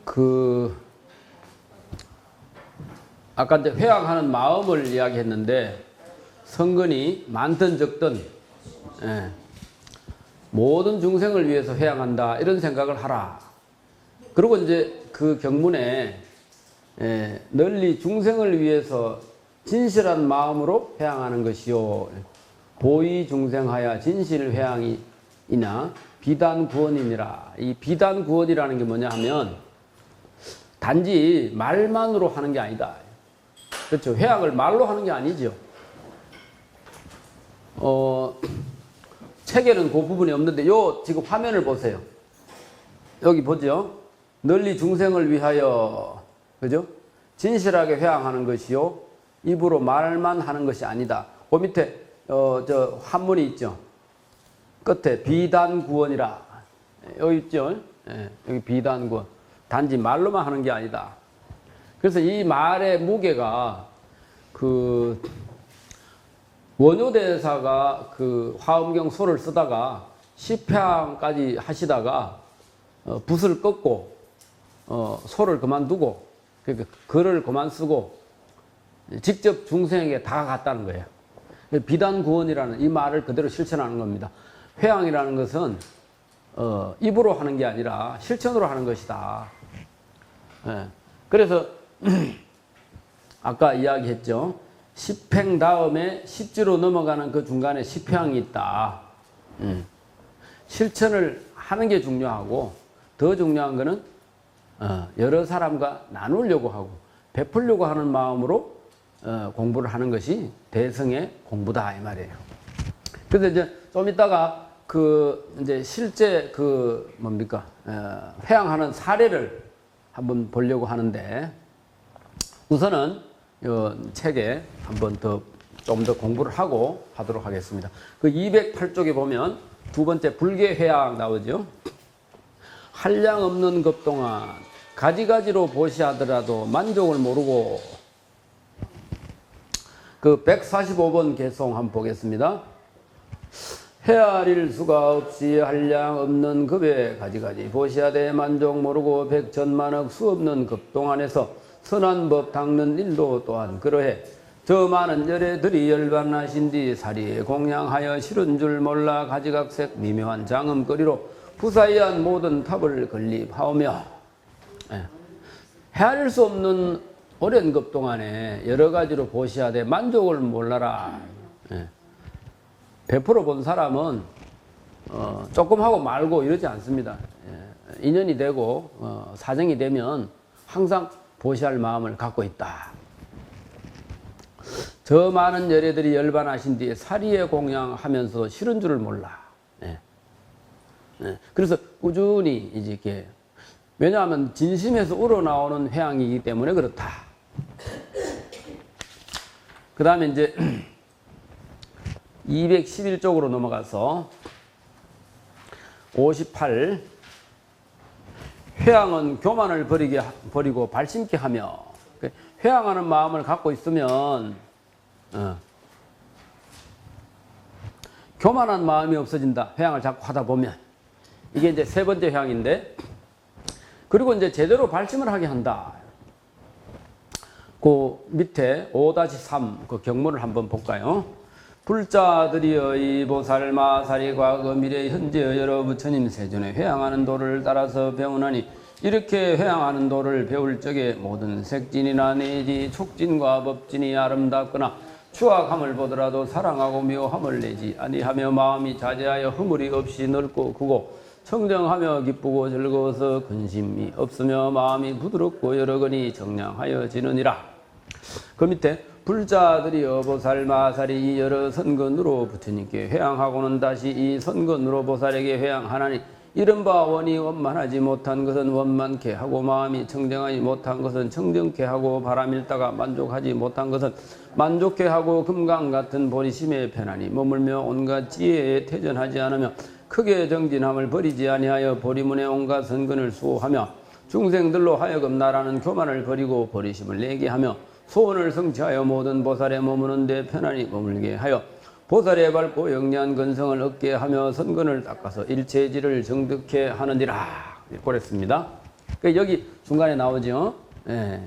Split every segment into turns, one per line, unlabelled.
그 아까 이제 회양하는 마음을 이야기했는데 성근이 많든 적든 모든 중생을 위해서 회양한다 이런 생각을 하라. 그리고 이제 그 경문에 널리 중생을 위해서 진실한 마음으로 회양하는 것이요 보의 중생하여 진실 회양이나 비단 구원이니라. 이 비단 구원이라는 게 뭐냐 하면 단지 말만으로 하는 게 아니다. 그렇죠. 회양을 말로 하는 게 아니죠. 책에는 그 부분이 없는데 요 지금 화면을 보세요. 여기 보죠. 널리 중생을 위하여 그죠? 진실하게 회양하는 것이요 입으로 말만 하는 것이 아니다. 그 밑에 저 한문이 있죠. 끝에 비단 구원이라 여기 있죠. 여기 비단 구원. 단지 말로만 하는 게 아니다. 그래서 이 말의 무게가 그 원효대사가 그 화엄경 소를 쓰다가 시평까지 하시다가 붓을 꺾고 소를 그만두고 그러니까 글을 그만 쓰고 직접 중생에게 다가갔다는 거예요. 비단구원이라는 이 말을 그대로 실천하는 겁니다. 회양이라는 것은 입으로 하는 게 아니라 실천으로 하는 것이다. 그래서 아까 이야기했죠. 십행 다음에 십지로 넘어가는 그 중간에 십행이 있다. 실천을 하는 게 중요하고 더 중요한 거는 여러 사람과 나누려고 하고 베풀려고 하는 마음으로 공부를 하는 것이 대성의 공부다 이 말이에요. 그래서 이제 좀 이따가 그 이제 실제 그 뭡니까 회양하는 사례를 한번 보려고 하는데 우선은 이 책에 한번 좀 더 공부를 하고 하도록 하겠습니다. 그 208쪽에 보면 두 번째 불계 회양 나오죠. 한량 없는 것 동안 가지가지로 보시하더라도 만족을 모르고 그 145번 개송 한번 보겠습니다. 헤아릴 수가 없이 한량 없는 급에 가지가지 보시하되 만족 모르고 백천만억 수 없는 급 동안에서 선한 법 닦는 일도 또한 그러해 저 많은 열애들이 열반하신 뒤 사리에 공양하여 싫은 줄 몰라 가지각색 미묘한 장음거리로 부사이한 모든 탑을 건립하오며 헤아릴 수 없는 오랜 급 동안에 여러 가지로 보시하되 만족을 몰라라. 베풀어 본 사람은 조금 하고 말고 이러지 않습니다. 인연이 되고 사정이 되면 항상 보시할 마음을 갖고 있다. 저 많은 열애들이 열반하신 뒤에 사리에 공양하면서 싫은 줄을 몰라. 그래서 꾸준히 이제 이렇게 왜냐하면 진심에서 우러나오는 회양이기 때문에 그렇다. 그 다음에 이제 211쪽으로 넘어가서 58 회양은 교만을 버리고 발심케 하며 회양하는 마음을 갖고 있으면 교만한 마음이 없어진다. 회양을 자꾸 하다 보면 이게 이제 세 번째 회양인데 그리고 이제 제대로 발심을 하게 한다. 그 밑에 5-3 그 경문을 한번 볼까요? 불자들이여 이 보살 마살이 과거 미래 현재 여러 부처님 세존에 회양하는 도를 따라서 배우나니 이렇게 회양하는 도를 배울 적에 모든 색진이나 내지 촉진과 법진이 아름답거나 추악함을 보더라도 사랑하고 묘함을 내지 아니하며 마음이 자제하여 허물이 없이 넓고 크고 청정하며 기쁘고 즐거워서 근심이 없으며 마음이 부드럽고 여러거니 정량하여지느니라. 그 밑에 불자들이여 보살 마살이 이 여러 선건으로 부처님께 회양하고는 다시 이 선건으로 보살에게 회양하나니 이른바 원이 원만하지 못한 것은 원만케 하고 마음이 청정하지 못한 것은 청정케 하고 바람일다가 만족하지 못한 것은 만족케 하고 금강 같은 보리심에 편안히 머물며 온갖 지혜에 퇴전하지 않으며 크게 정진함을 버리지 아니하여 보리문의 온갖 선근을 수호하며 중생들로 하여금 나라는 교만을 버리고 보리심을 내게 하며 소원을 성취하여 모든 보살에 머무는 데 편안히 머물게 하여 보살의 밝고 영리한 근성을 얻게 하며 선근을 닦아서 일체지를 정득케 하느니라. 그랬습니다. 그러니까 여기 중간에 나오죠. 예.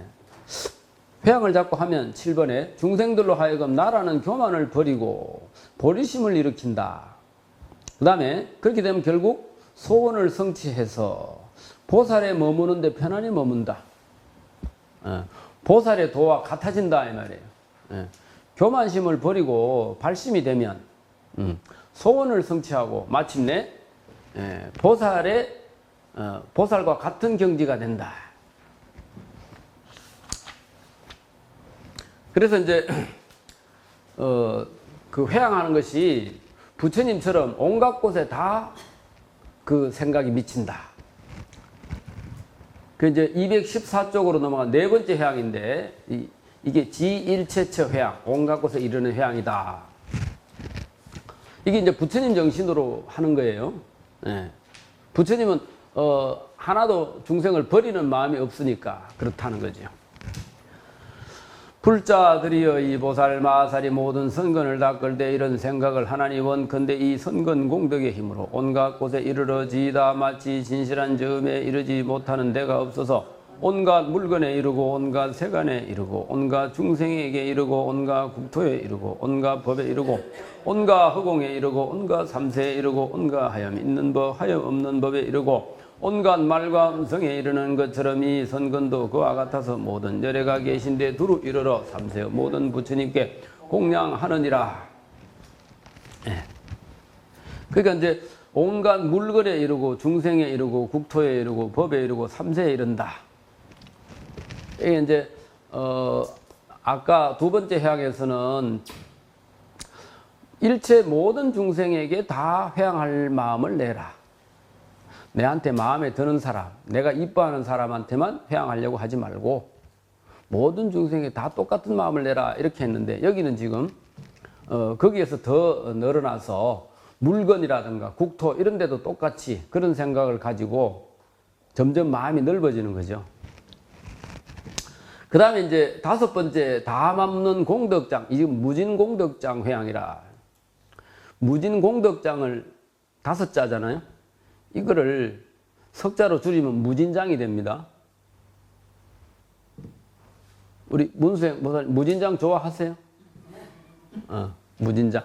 회양을 자꾸 하면 7번에 중생들로 하여금 나라는 교만을 버리고 보리심을 일으킨다. 그 다음에 그렇게 되면 결국 소원을 성취해서 보살에 머무는데 편안히 머문다. 보살의 도와 같아진다 이 말이에요. 교만심을 버리고 발심이 되면 소원을 성취하고 마침내 보살과 같은 경지가 된다. 그래서 이제 그 회양하는 것이 부처님처럼 온갖 곳에 다 그 생각이 미친다. 그 이제 214쪽으로 넘어간 네 번째 회양인데 이게 지일체처 회양, 온갖 곳에 이르는 회양이다. 이게 이제 부처님 정신으로 하는 거예요. 네. 부처님은 하나도 중생을 버리는 마음이 없으니까 그렇다는 거죠. 불자들이여 이 보살 마살이 모든 선건을 닦을때 이런 생각을 하나니 원컨대 이 선건 공덕의 힘으로 온갖 곳에 이르러지이다. 마치 진실한 점에 이르지 못하는 데가 없어서 온갖 물건에 이르고 온갖 세간에 이르고 온갖 중생에게 이르고 온갖 국토에 이르고 온갖 법에 이르고 온갖 허공에 이르고 온갖 삼세에 이르고 온갖 하염 있는 법 하염 없는 법에 이르고 온갖 말과 음성에 이르는 것처럼 이 선건도 그와 같아서 모든 열애가 계신데 두루 이르러 삼세의 모든 부처님께 공양하느니라. 예. 그러니까 이제 온갖 물건에 이르고 중생에 이르고 국토에 이르고 법에 이르고 삼세에 이른다. 이게 이제 아까 두 번째 회양에서는 일체 모든 중생에게 다 회양할 마음을 내라. 내한테 마음에 드는 사람, 내가 이뻐하는 사람한테만 회양하려고 하지 말고 모든 중생에 다 똑같은 마음을 내라 이렇게 했는데 여기는 지금 거기에서 더 늘어나서 물건이라든가 국토 이런 데도 똑같이 그런 생각을 가지고 점점 마음이 넓어지는 거죠. 그 다음에 이제 다섯 번째 다맘는 공덕장, 이게 무진공덕장 회양이라. 무진공덕장을 다섯 자잖아요. 이거를 석자로 줄이면 무진장이 됩니다. 우리 문수행 무진장 좋아하세요? 무진장.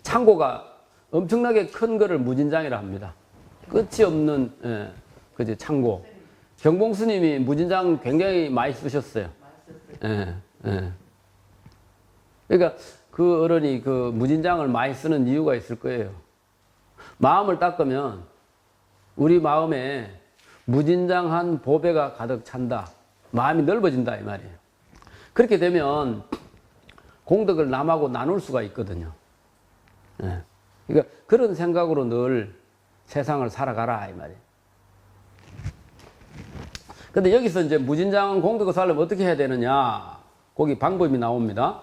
창고가 엄청나게 큰 거를 무진장이라 합니다. 끝이 없는 그죠 창고. 경봉 스님이 무진장 굉장히 많이 쓰셨어요. 그러니까 그 어른이 그 무진장을 많이 쓰는 이유가 있을 거예요. 마음을 닦으면 우리 마음에 무진장한 보배가 가득 찬다. 마음이 넓어진다 이 말이에요. 그렇게 되면 공덕을 남하고 나눌 수가 있거든요. 그러니까 그런 생각으로 늘 세상을 살아가라 이 말이에요. 근데 여기서 이제 무진장 공덕을 살려면 어떻게 해야 되느냐? 거기 방법이 나옵니다.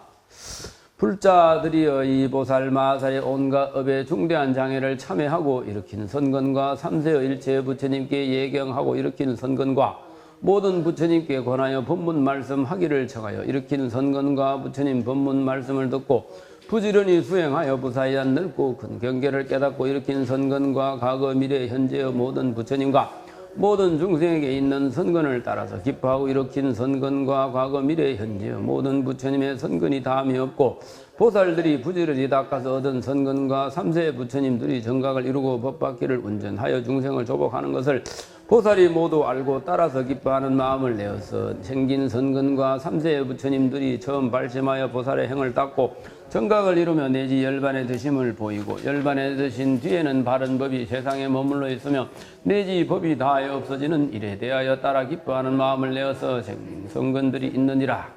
불자들이여 이 보살 마살의 온갖 업의 중대한 장애를 참회하고 일으키는 선건과 삼세의 일체 부처님께 예경하고 일으키는 선건과 모든 부처님께 권하여 법문 말씀하기를 청하여 일으키는 선건과 부처님 법문 말씀을 듣고 부지런히 수행하여 부사이한 넓고 큰 경계를 깨닫고 일으키는 선건과 과거 미래 현재의 모든 부처님과 모든 중생에게 있는 선건을 따라서 기뻐하고 일으킨 선건과 과거 미래 현재 모든 부처님의 선건이 다함이 없고 보살들이 부지런히 닦아서 얻은 선건과 삼세 부처님들이 정각을 이루고 법받기를 운전하여 중생을 조복하는 것을 보살이 모두 알고 따라서 기뻐하는 마음을 내어서 생긴 선건과 삼세 부처님들이 처음 발심하여 보살의 행을 닦고 정각을 이루며 내지 열반에 드심을 보이고 열반에 드신 뒤에는 바른 법이 세상에 머물러 있으며 내지 법이 다하여 없어지는 일에 대하여 따라 기뻐하는 마음을 내어서 생긴 선건들이 있느니라.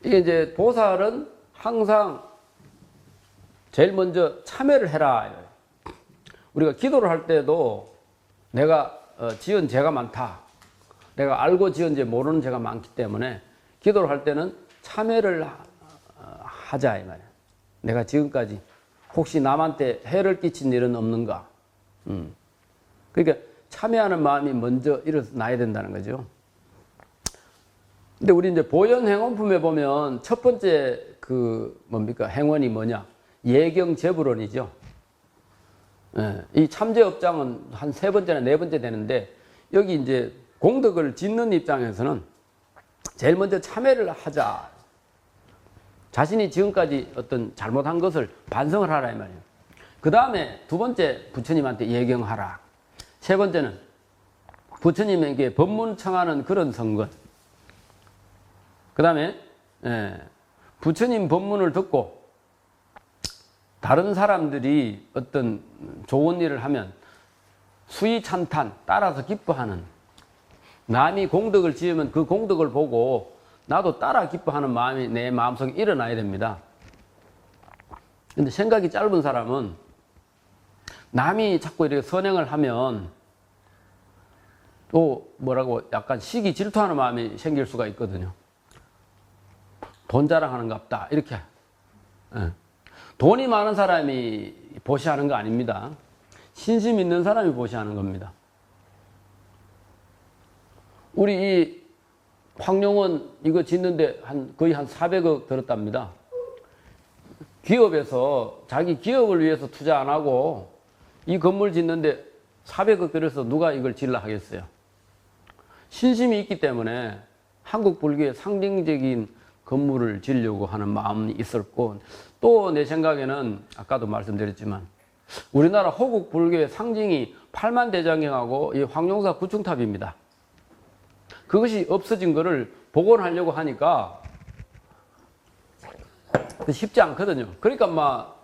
이게 이제 보살은 항상 제일 먼저 참회를 해라. 우리가 기도를 할 때도 내가 지은 죄가 많다. 내가 알고 지은 죄 모르는 죄가 많기 때문에 기도를 할 때는 참회를 하자 이 말이야. 내가 지금까지 혹시 남한테 해를 끼친 일은 없는가? 그러니까 참회하는 마음이 먼저 일어나야 된다는 거죠. 근데 우리 이제 보현행원품에 보면 첫 번째 그 뭡니까? 행원이 뭐냐? 예경제불원이죠. 이 참제업장은 한 3번째나 4번째 되는데 여기 이제 공덕을 짓는 입장에서는 제일 먼저 참회를 하자. 자신이 지금까지 어떤 잘못한 것을 반성을 하라 이 말이에요. 그 다음에 2번째 부처님한테 예경하라. 3번째는 부처님에게 법문 청하는 그런 성건. 그 다음에 부처님 법문을 듣고 다른 사람들이 어떤 좋은 일을 하면 수의 찬탄 따라서 기뻐하는, 남이 공덕을 지으면 그 공덕을 보고 나도 따라 기뻐하는 마음이 내 마음속에 일어나야 됩니다. 근데 생각이 짧은 사람은 남이 자꾸 이렇게 선행을 하면 또 뭐라고 약간 시기 질투하는 마음이 생길 수가 있거든요. 돈 자랑하는갑다 이렇게. 돈이 많은 사람이 보시하는 거 아닙니다. 신심 있는 사람이 보시하는 겁니다. 우리 이 황룡은 이거 짓는데 거의 한 400억 들었답니다. 기업에서 자기 기업을 위해서 투자 안 하고 이 건물 짓는데 400억 들여서 누가 이걸 질러 하겠어요. 신심이 있기 때문에 한국 불교의 상징적인 건물을 지으려고 하는 마음이 있었고, 또 내 생각에는 아까도 말씀드렸지만 우리나라 호국 불교의 상징이 팔만대장경하고 이 황룡사 구층탑입니다. 그것이 없어진 거를 복원하려고 하니까 쉽지 않거든요. 그러니까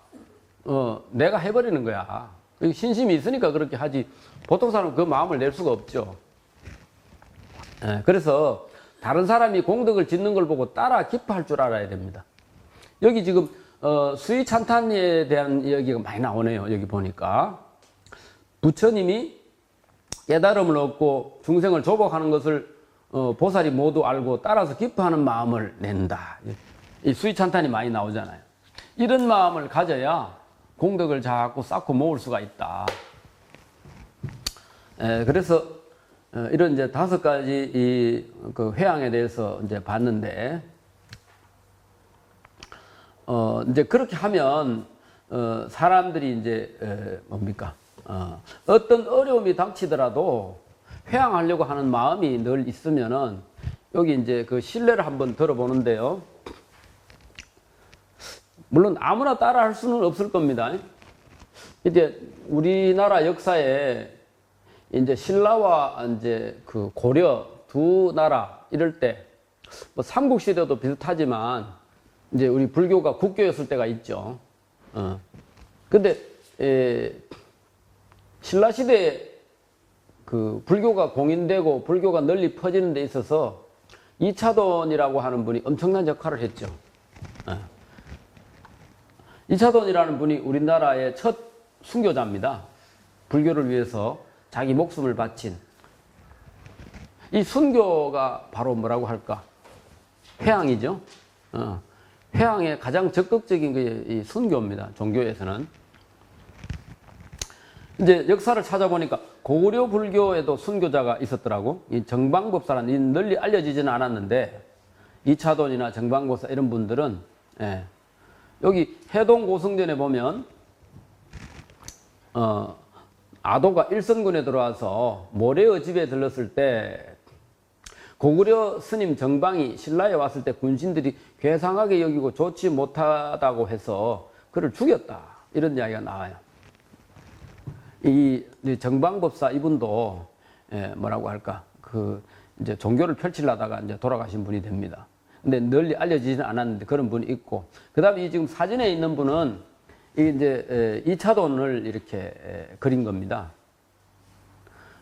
내가 해버리는 거야. 신심이 있으니까 그렇게 하지, 보통 사람은 그 마음을 낼 수가 없죠. 그래서 다른 사람이 공덕을 짓는 걸 보고 따라 기뻐할 줄 알아야 됩니다. 여기 지금 수의 찬탄에 대한 이야기가 많이 나오네요. 여기 보니까 부처님이 깨달음을 얻고 중생을 조복하는 것을 보살이 모두 알고 따라서 기뻐하는 마음을 낸다. 이 수의 찬탄이 많이 나오잖아요. 이런 마음을 가져야 공덕을 자꾸 쌓고 모을 수가 있다. 그래서 이런 이제 5가지 그 회양에 대해서 이제 봤는데, 이제 그렇게 하면 사람들이 이제 뭡니까? 어떤 어려움이 닥치더라도 회양하려고 하는 마음이 늘 있으면은, 여기 이제 그 신뢰를 한번 들어보는데요. 물론 아무나 따라 할 수는 없을 겁니다. 이제 우리나라 역사에 이제 신라와 이제 그 고려 두 나라 이럴 때, 뭐 삼국시대도 비슷하지만 이제 우리 불교가 국교였을 때가 있죠. 근데 신라시대에 그 불교가 공인되고 불교가 널리 퍼지는 데 있어서 이차돈이라고 하는 분이 엄청난 역할을 했죠. 이차돈이라는 분이 우리나라의 첫 순교자입니다. 불교를 위해서 자기 목숨을 바친. 이 순교가 바로 뭐라고 할까? 회양이죠. 회양의 가장 적극적인 게 이 순교입니다. 종교에서는. 이제 역사를 찾아보니까 고구려 불교에도 순교자가 있었더라고. 이 정방법사라는, 널리 알려지지는 않았는데 이차돈이나 정방법사 이런 분들은, 여기 해동고승전에 보면 아도가 일선군에 들어와서 모래의 집에 들렀을 때 고구려 스님 정방이 신라에 왔을 때 군신들이 괴상하게 여기고 좋지 못하다고 해서 그를 죽였다, 이런 이야기가 나와요. 이 정방법사 이분도 뭐라고 할까, 그 이제 종교를 펼치려다가 이제 돌아가신 분이 됩니다. 근데 널리 알려지지는 않았는데 그런 분이 있고, 그 다음에 지금 사진에 있는 분은 이제 이차돈을 이렇게 그린 겁니다.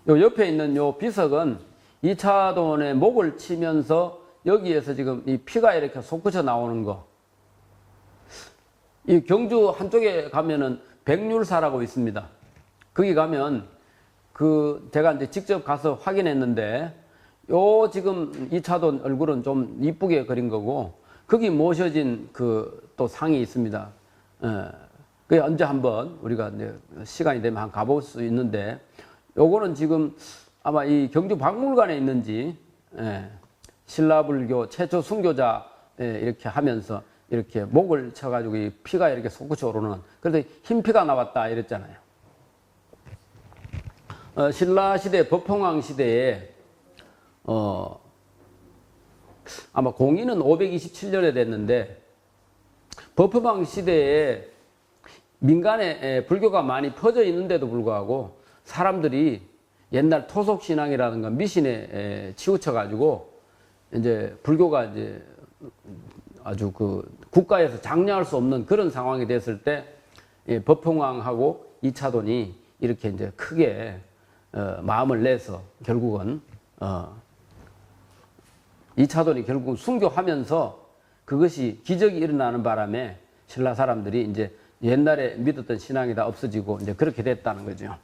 요 옆에 있는 요 비석은 이차돈의 목을 치면서 여기에서 지금 이 피가 이렇게 솟구쳐 나오는 거. 이 경주 한쪽에 가면은 백률사라고 있습니다. 거기 가면 제가 이제 직접 가서 확인했는데, 요 지금 이차돈 얼굴은 좀 이쁘게 그린 거고, 거기 모셔진 또 상이 있습니다. 그게 언제 한번 우리가 이제 시간이 되면 한번 가볼 수 있는데, 요거는 지금 아마 이 경주 박물관에 있는지, 신라불교 최초 순교자 이렇게 하면서 이렇게 목을 쳐가지고 이 피가 이렇게 솟구쳐 오르는, 그래서 흰 피가 나왔다 이랬잖아요. 신라 시대, 법흥왕 시대에 아마 공인은 527년에 됐는데 법흥왕 시대에 민간에 불교가 많이 퍼져 있는데도 불구하고 사람들이 옛날 토속 신앙이라든가 미신에 치우쳐 가지고 이제 불교가 이제 아주 그 국가에서 장려할 수 없는 그런 상황이 됐을 때 법흥왕하고 이차돈이 이렇게 이제 크게 마음을 내서 결국은 이차돈이 결국 순교하면서 그것이 기적이 일어나는 바람에 신라 사람들이 이제 옛날에 믿었던 신앙이 다 없어지고 이제 그렇게 됐다는 거죠.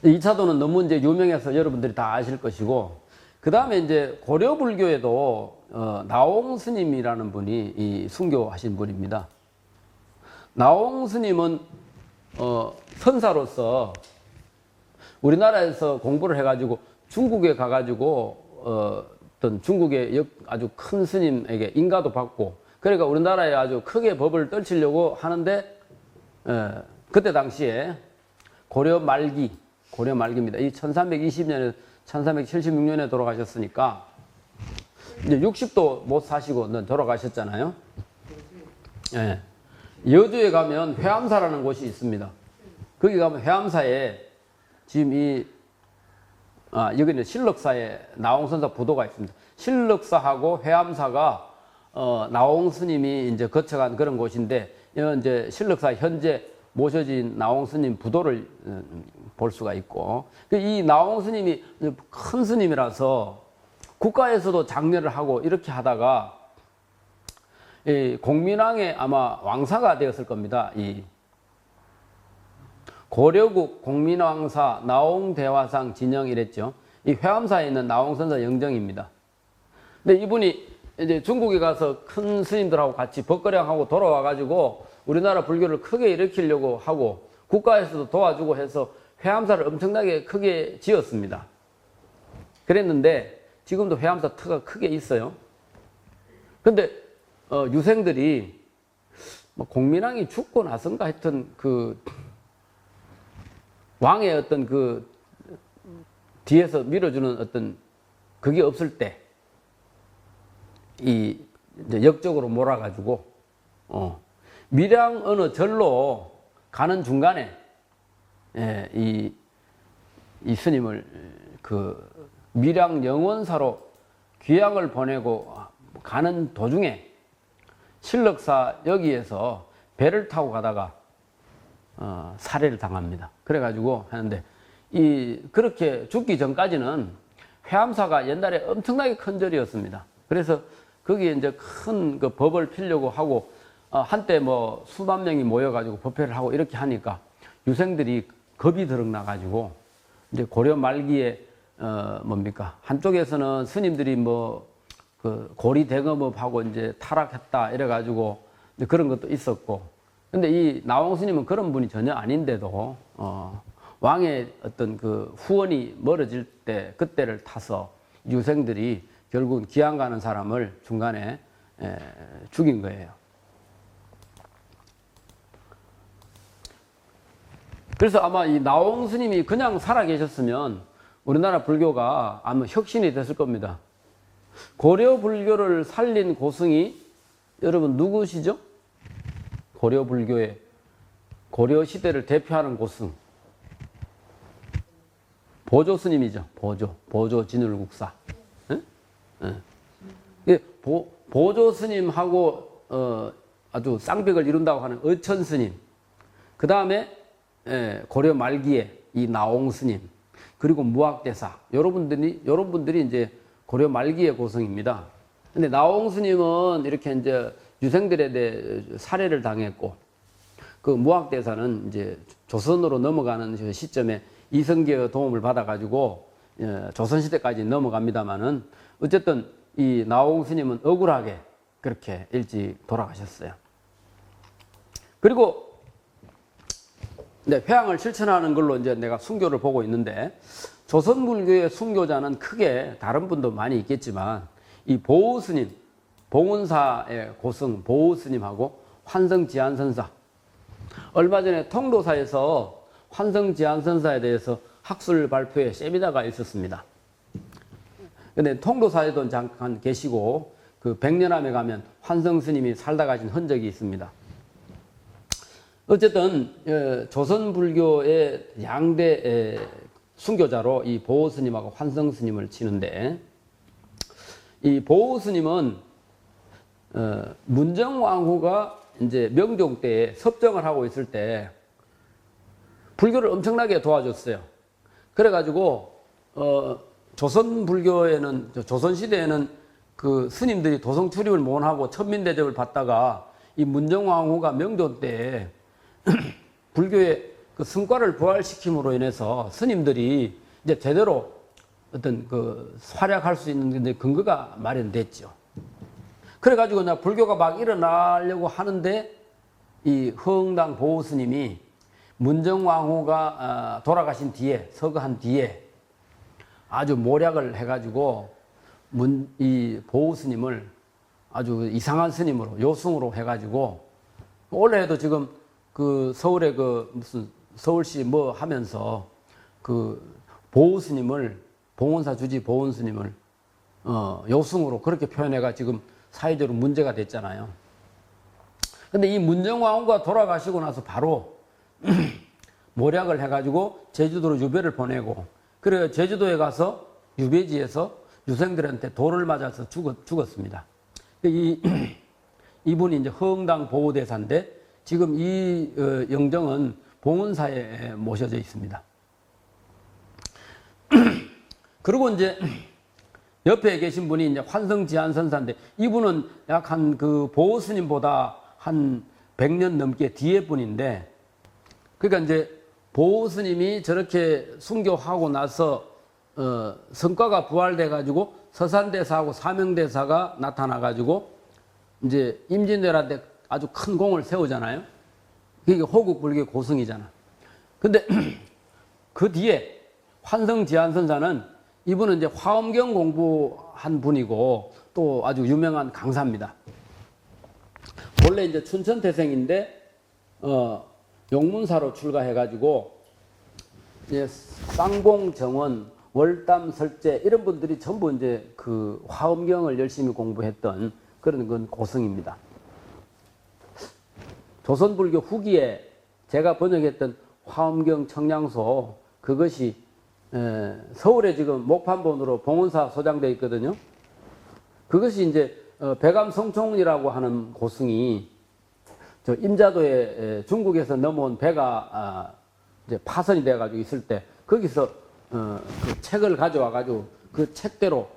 이차돈은 너무 이제 유명해서 여러분들이 다 아실 것이고, 그 다음에 이제 고려 불교에도 나홍 스님이라는 분이 이 순교하신 분입니다. 나홍 스님은 선사로서 우리나라에서 공부를 해가지고 중국에 가가지고 어떤 중국의 아주 큰 스님에게 인가도 받고, 그러니까 우리나라에 아주 크게 법을 떨치려고 하는데 그때 당시에 고려 말기입니다. 이 1320년에 1376년에 돌아가셨으니까 이제 60도 못 사시고 돌아가셨잖아요. 예. 여주에 가면 회암사라는 곳이 있습니다. 거기 가면 회암사에 지금 여기는 신력사에 나홍선사 부도가 있습니다. 신력사하고 회암사가 나홍 스님이 이제 거쳐간 그런 곳인데, 이제 신력사 현재 모셔진 나홍 스님 부도를 볼 수가 있고, 이 나홍 스님이 큰 스님이라서 국가에서도 장려를 하고 이렇게 하다가 공민왕의 아마 왕사가 되었을 겁니다. 이 고려국 공민왕사 나홍대화상 진영 이랬죠. 이 회암사에 있는 나홍선사 영정입니다. 근데 이분이 이제 중국에 가서 큰 스님들하고 같이 법거량하고 돌아와가지고 우리나라 불교를 크게 일으키려고 하고 국가에서도 도와주고 해서 회암사를 엄청나게 크게 지었습니다. 그랬는데 지금도 회암사 터가 크게 있어요. 근데 유생들이 공민왕이 죽고 나선가 하여튼 그 왕의 어떤 그 뒤에서 밀어주는 어떤 그게 없을 때 이제 역적으로 몰아가지고 밀양 어느 절로 가는 중간에 이 스님을 그 밀양 영원사로 귀향을 보내고 가는 도중에 신력사 여기에서 배를 타고 가다가 살해를 당합니다. 그래가지고 하는데 그렇게 죽기 전까지는 회암사가 옛날에 엄청나게 큰 절이었습니다. 그래서 거기에 이제 큰 그 법을 피려고 하고 한때 뭐 수만 명이 모여가지고 법회를 하고 이렇게 하니까 유생들이 겁이 들어나가지고 이제 고려 말기에 한쪽에서는 스님들이 뭐 그 고리 대검업하고 이제 타락했다 이래가지고 이제 그런 것도 있었고, 근데 이 나홍 스님은 그런 분이 전혀 아닌데도 왕의 어떤 그 후원이 멀어질 때 그때를 타서 유생들이 결국은 귀양 가는 사람을 중간에 죽인 거예요. 그래서 아마 이 나홍 스님이 그냥 살아 계셨으면 우리나라 불교가 아마 혁신이 됐을 겁니다. 고려 불교를 살린 고승이 여러분 누구시죠? 고려 불교의 고려 시대를 대표하는 고승 보조 스님이죠. 보조 진울국사. 보조 스님하고 아주 쌍벽을 이룬다고 하는 어천 스님, 그 다음에 고려 말기에 이 나홍 스님, 그리고 무학대사, 여러분들이 이제 고려 말기의 고승입니다. 근데 나홍 스님은 이렇게 이제 유생들에 대해 살해를 당했고, 그 무학대사는 이제 조선으로 넘어가는 시점에 이성계의 도움을 받아가지고 조선시대까지 넘어갑니다만은 어쨌든 이 나홍 스님은 억울하게 그렇게 일찍 돌아가셨어요. 그리고 회양을 실천하는 걸로 이제 내가 순교를 보고 있는데, 조선 불교의 순교자는 크게 다른 분도 많이 있겠지만 이 보우 스님, 봉은사의 고승 보우 스님하고 환성 지한선사, 얼마 전에 통도사에서 환성지안선사에 대해서 학술 발표에 세미나가 있었습니다. 근데 통도사에도 잠깐 계시고 그 백년암에 가면 환성 스님이 살다 가신 흔적이 있습니다. 어쨌든 조선 불교의 양대 순교자로 이 보호 스님하고 환성 스님을 치는데, 이 보호 스님은 문정왕후가 이제 명종 때에 섭정을 하고 있을 때 불교를 엄청나게 도와줬어요. 그래가지고 조선 불교에는, 조선 시대에는 그 스님들이 도성 출입을 못 하고 천민 대접을 받다가 이 문정왕후가 명종 때에 불교의 그 성과를 부활시킴으로 인해서 스님들이 이제 제대로 어떤 그 활약할 수 있는 근거가 마련됐죠. 그래가지고 이제 불교가 막 일어나려고 하는데 이 허응당 보호 스님이 문정왕후가 돌아가신 뒤에, 서거한 뒤에 아주 모략을 해가지고 이 보호 스님을 아주 이상한 스님으로, 요승으로 해가지고, 올해도 지금 그 서울에 그 무슨 서울시 뭐 하면서 그 보호 스님을, 봉원사 주지 보호 스님을 요승으로 그렇게 표현해가 지금 사회적으로 문제가 됐잖아요. 근데 이 문정왕후가 돌아가시고 나서 바로 모략을 해가지고 제주도로 유배를 보내고, 그래 제주도에 가서 유배지에서 유생들한테 돌을 맞아서 죽었습니다. 이분이 이제 허응당 보호대사인데 지금 이 영정은 봉은사에 모셔져 있습니다. 그리고 이제 옆에 계신 분이 이제 환성지안선사인데, 이분은 약 한 그 보호 스님보다 한 100년 넘게 뒤에 분인데, 그러니까 이제 보호 스님이 저렇게 순교하고 나서 성과가 부활돼 가지고 서산대사하고 사명대사가 나타나 가지고 이제 임진왜란때 아주 큰 공을 세우잖아요. 그게 호국불교의 고승이잖아. 근데 그 뒤에 환성지안선사는, 이분은 이제 화엄경 공부한 분이고 또 아주 유명한 강사입니다. 원래 이제 춘천태생인데 용문사로 출가해가지고 이제 쌍봉정원, 월담설제 이런 분들이 전부 이제 그 화엄경을 열심히 공부했던 그런 건 고승입니다. 조선불교 후기에 제가 번역했던 화엄경 청량소, 그것이 서울에 지금 목판본으로 봉원사 소장되어 있거든요. 그것이 이제 백암성총이라고 하는 고승이 저 임자도에 중국에서 넘어온 배가 이제 파선이 돼가지고 있을 때 거기서 그 책을 가져와가지고 그 책대로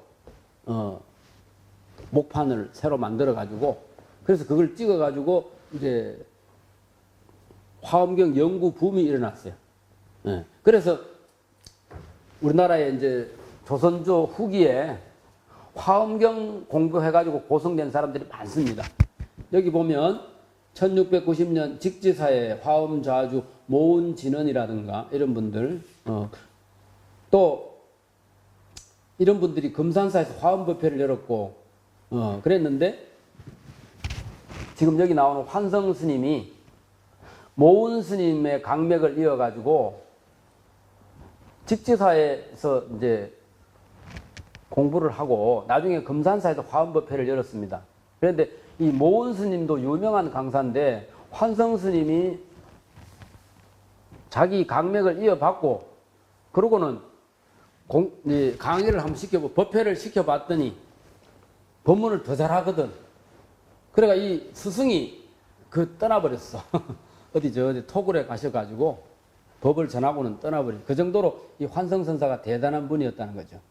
목판을 새로 만들어가지고, 그래서 그걸 찍어가지고 이제 화엄경 연구 붐이 일어났어요. 그래서 우리나라에 이제 조선조 후기에 화엄경 공부해가지고 고성된 사람들이 많습니다. 여기 보면 1690년 직지사의 화엄좌주 모은진언이라든가 이런 분들, 또 이런 분들이 금산사에서 화엄법회를 열었고 그랬는데, 지금 여기 나오는 환성 스님이 모은 스님의 강맥을 이어가지고 직지사에서 이제 공부를 하고 나중에 금산사에서 화엄법회를 열었습니다. 그런데 이 모은 스님도 유명한 강사인데, 환성 스님이 자기 강맥을 이어받고 그러고는 강의를 한번 법회를 시켜봤더니 법문을 더 잘하거든. 그래가 이 스승이 떠나버렸어. 어디 토굴에 가셔가지고 법을 전하고는 떠나버린, 그 정도로 이 환성선사가 대단한 분이었다는 거죠.